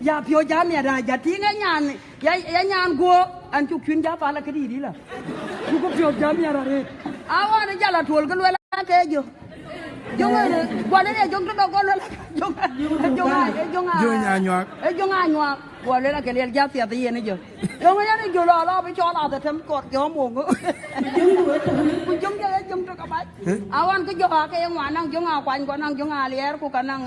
ya pio ja me da ja tinga nyan ya nyan go an chu kyun ja pa la kadi di la chu ko pio ja me ra re awa ne ja la tol ko la ke jo jonga kwa le jong to ko la jonga nywa kwa le la ke le ja tia ti ne jo jonga ya ne jo la bi cho la ta them kot jo mo ngo jong to ka ba awan ko jo ha ke ngwa nang jonga kwan ko nang jonga ler ko ka nang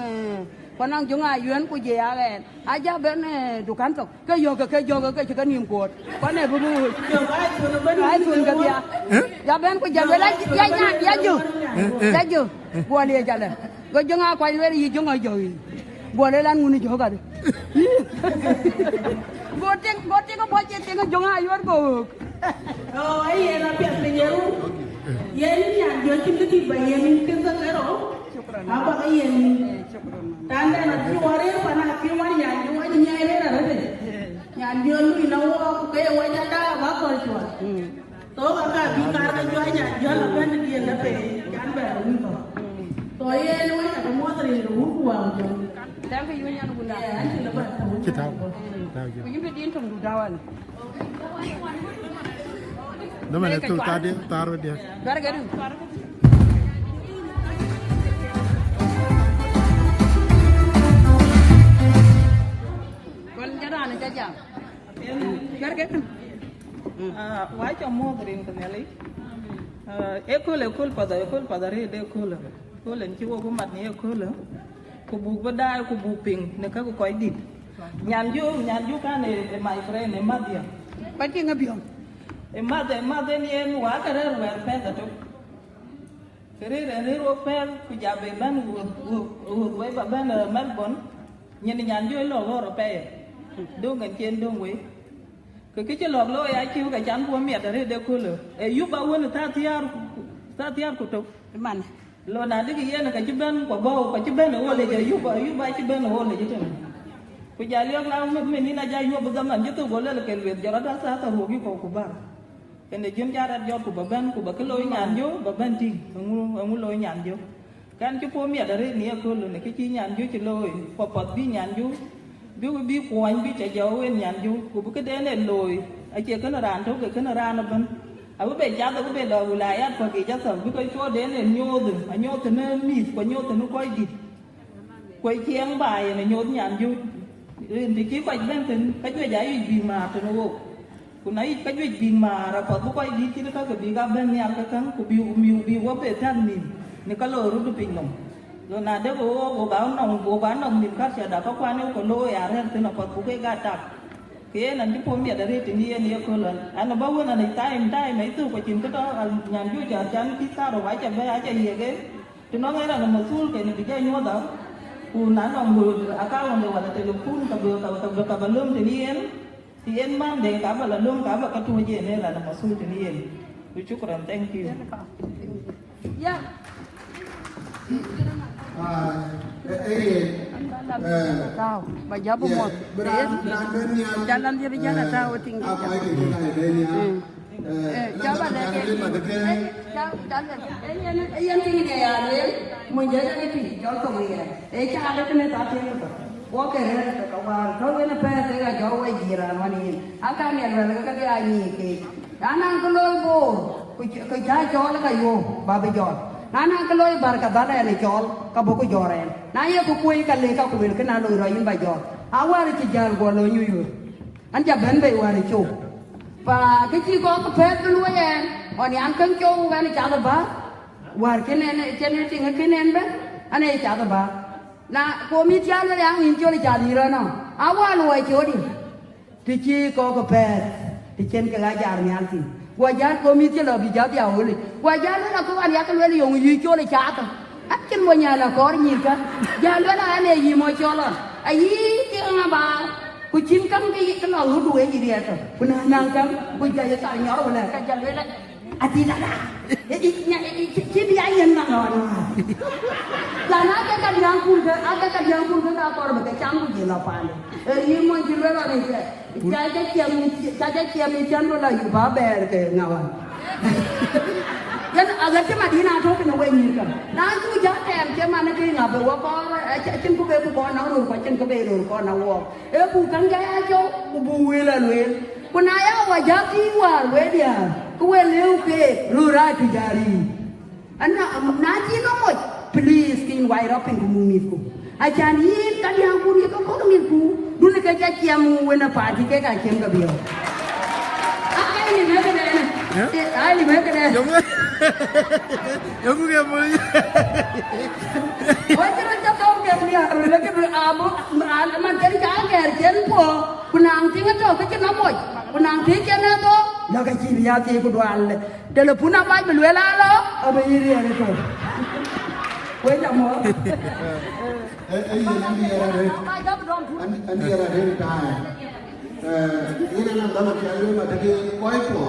còn năng chúng ai yến của gì à cái ai ra bên này tụ cán tộc cái vô cái niềm cột con này bự ai tuần cái gì à ra bên của giờ bên đấy ya chưa bùa liền chả này cái chúng ai quay lên gì chúng ai rồi bùa lên ăn ngun chỗ cả đi bùa tiếng có bao nhiêu tiếng chúng ai yến của ấy là việc gì vậy yến nhà yến chính cái gì vậy yến cái gì đó apa yến tanda na kiwari pana kiwari ya kiwari nyaire na rede nyandio ni na wo ke wanya da ba ko chwa to ka bi kar ka jwa nya jwa la ben di na pe kan ba ni ko to ye no na ko mo tri ru ku wa jo dan ka yunya no gunda kita ku yimbe din tum du dawan no me tu tadi taruh dia gar gar này cho chàng cái why cho mua green cái này ekol pada re de ekol en chiwo ko mat ni ekol ko bu badai ko bu ping ne ka ko koy dit nyan ju ka ne my friend ne madia ba ti nga biom e ni en wa ka re wer pe da to kere re ro pe ku ja be ban u we ba ban Melbourne nyan ju lo ro pe đương ngành trên đương quý cái chế lọt lôi ai kêu cái chán của mẹ đấy đều cô lửa giúp bao nhiêu ta thiar của tục man lo nào đấy cái là cái chụp bên của bầu cái chụp bên ở hồ này giúp bao chụp bên ở hồ này chứ thế bây giờ liếc lao mình đi là dài giúp bây giờ mình giúp tôi gọi là cái việc giờ đó đã sao tao hồ cái cổ của bà cái này chuyên gia đặt do của bà bên của bà cái lôi nhàn vô bà bên chi ông lôi nhàn vô cái anh chụp của mẹ đấy nè cô lửa này cái chi nhàn vô chỉ lôi hoặc bi nhàn vô bi quanh bi chạy dấu em nhàn du của cái đế này lồi ở chia cái là đàn thấu cái là ra nó bên ở bên bên cha tôi bên đầu lại á còn cái cha sầm với cái chỗ đế này nhô từ nơi mít qua nhô từ nó quay chiang bài này nhô nhàn du thì chỉ quay bên từ cái chuyện giải vì mà từ nó của nãy cái chuyện vì mà là có quay đi chỉ nó cái vì gặp bên nhà cái thằng của biu quá về thân mình nên cái lồi rút bình lòng rồi là nếu bộ bán nồng miền khác sẽ đã có quan nếu có lôi à hơn thì nó có cái gà tạc cái là những phong miệt ở đây thì như nhiều cơ lần anh nó bao nhiêu là tay mấy thứ phải chìm cái đó nhàn vui chờ chán khi sao rồi phải chờ về ai chờ gì cái thì nó nghe là một số cái này thì chơi nhau đó nãy nồng người à cao là người gọi là từ phun cả vào lương thì em mang để cả vào là lương cả vào cái chua gì nên là một số thì như vậy tôi chúc các thank you yeah tao bây giờ bố một jalan dia berjalan tahu tinggal coba deh yang tinggi dia menjadi itu contoh dia cara dia kena tahu itu oke dia kawan kalau dia pernah tengah jauh jiran mani akan dia lalu dia ni anak keluarga kerja jual kayu babi jual nana kaloi bar ka dala ne chol ka boko joren na ye ku kuy ka le ka ku bil kana lo ro yin ba jor awar ci jar go lo nyu an ja ben be wa ni chu và cái chi có phép cái nuôi em còn nhà ăn cơm châu cái này chả được ba war cái này trên này tiếng cái này bé anh này chả được ba na cô mi cha nó đang nhìn cho đi chả đi rồi nào awar nuôi chỗ đi thì chi có cái phép thì trên cái lá jar nhà ăn thì wajan komiti lo bijat ya holi wajan na ko an yakal weli yong yi chole chata akin mo nya la kor nyi ka jan wala ane yi mo cholon ayi ti nga ba ku chin kam ke lo hu duwe yi dia to kuna nang kam ku ja ya ta nyor wala ka jan wala ati da nya chi bi ayen na no lana ka yang kun ka kor ba ka chang ku ji la pa yi mo ji wala ne cha cha chiam ni chan wala yu ba ber ke ngawan Yan agar cuma di na thok na wen ka. Na chu ja tem che ma na ki nga be wa ko chen ko be ko na ru ko chen ko be ru ko na wo. E bu kan ga ya jo bu wi la luen. Ko na ya wa ja ki wa we dia. Ko we leu ke ru ra ti jari. Ana na chi no mo please kin wai ra pen ku mu mi ku. A chan yin kan yang ku ni ko ko mi ku. Du le ka ja chiam we na pa ti ke ka chem ka bio. Ai ni me ka ne. Ai ni me ka ne. Yung kaya mo yun. Why can't you talk to me? I'm looking at I'm getting tired. Jen po, kunang tinggal tu, kecil namoy. Kunang tinggal na tu, nak kecil dia tu ikut wal. Dalam punah mai beluela lo, apa ini ada tu? Wei tak mau. Andi ada dari kaya. Ini nak dalam kaya macam ni, koi po.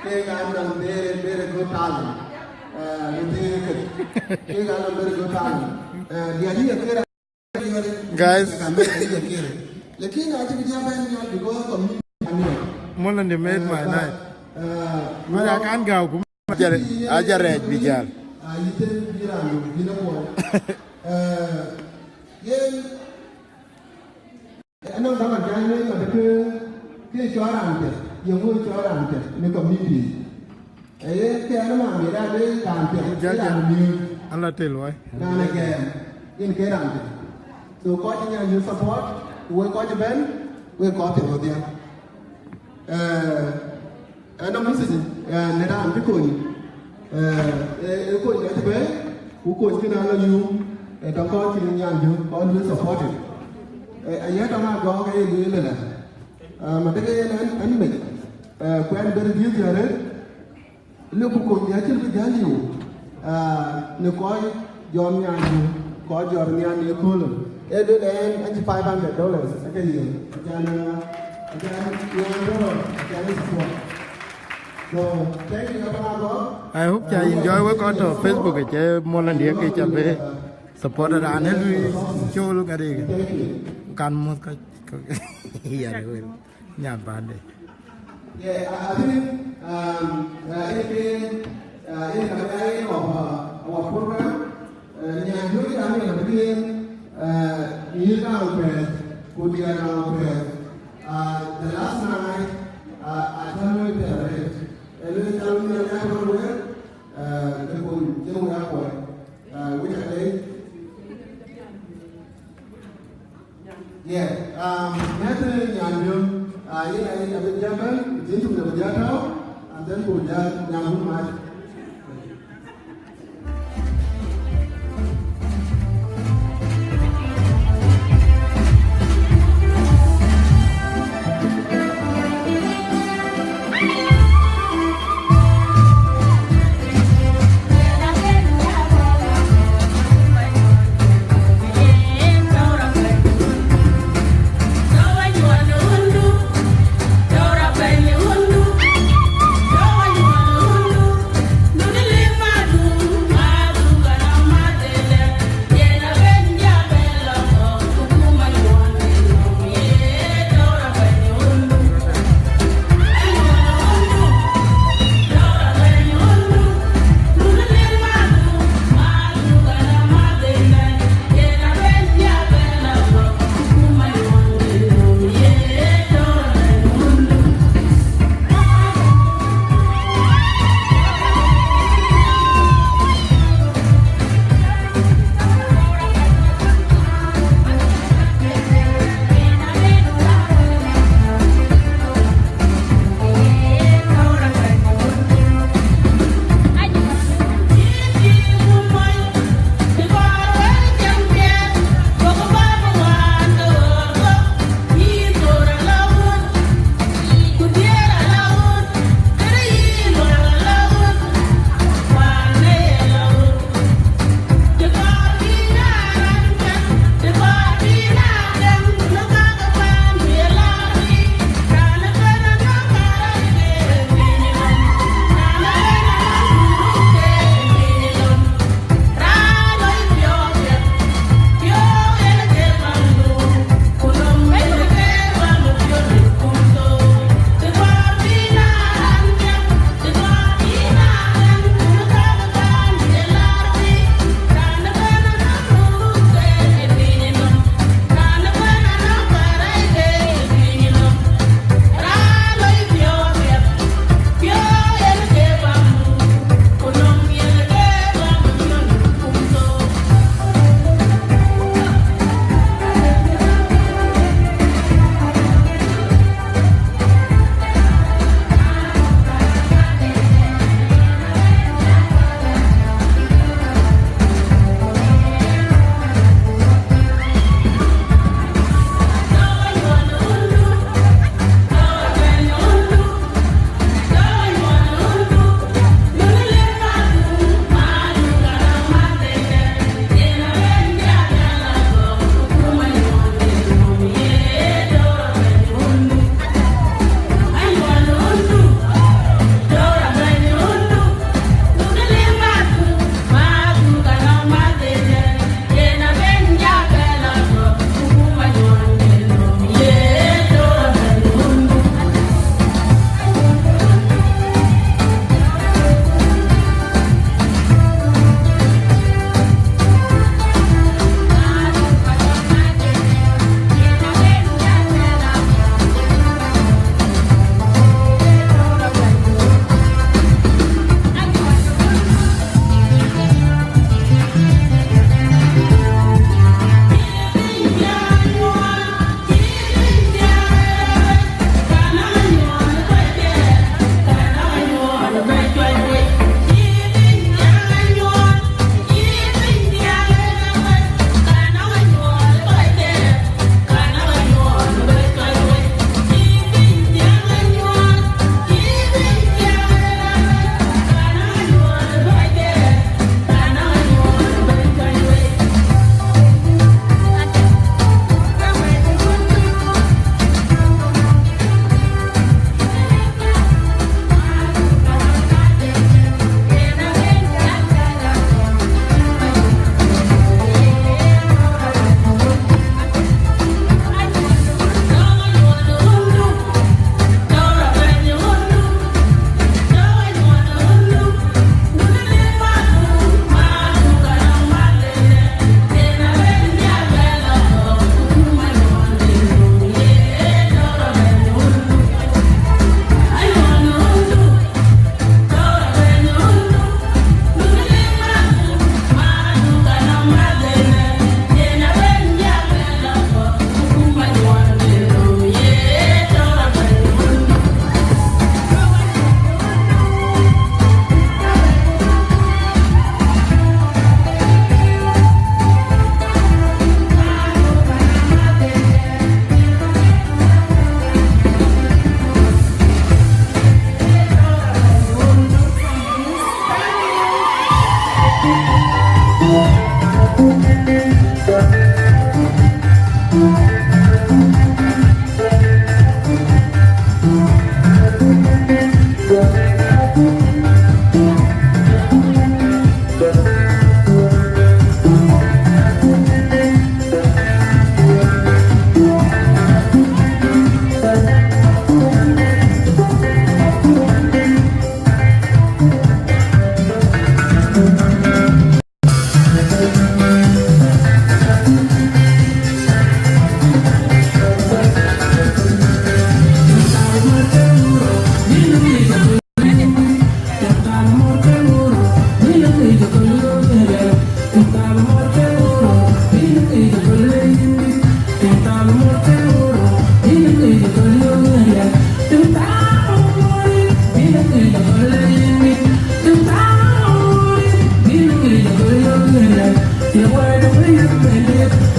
Kaya orang bere gotal. Guys, लेकिन आज भी जब मैं because community more than the made my night. But I can't go. I just read Bijal. itu bilang bila pun yang anak zaman jangan ni macam ke orang je yang orang je ni community ke anak mana dia ada kan ni Allah tell why. kan again in ke orang je so kau jangan you support kau jangan kau tengok dia anak mesti nera ambil kau ni cô nhớ thế bé, cô chỉ nói là nhiều, trong con chỉ nhận nhiều, con luôn support it. Anh nhớ trong nào có cái gì nữa nè, mà cái anh mình quen bên dưới giờ đấy, lúc cô nhớ chứ cái giá nhiều, nếu có dọn nhà nhiều, có dọn nhà nhiều hơn rồi, đứa đen anh chỉ $500, cái gì, cho nên support. So, thank you I hope you enjoy what got on Facebook. Che more than the ke chabe support ra ane lui show lu kare kan mo ka ya re nya ba de. Yeah, I think in the beginning of our program, yang dulu kami yang begin ini now press, kemudian now press. The last night, I told you Ele tahu ni ada apa boleh, tekun jauh apa, which I did. Yeah, nanti yang jauh, ini ada jalan, jenis ada jalan, dan kemudian yang rumah.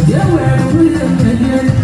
Yeah, where the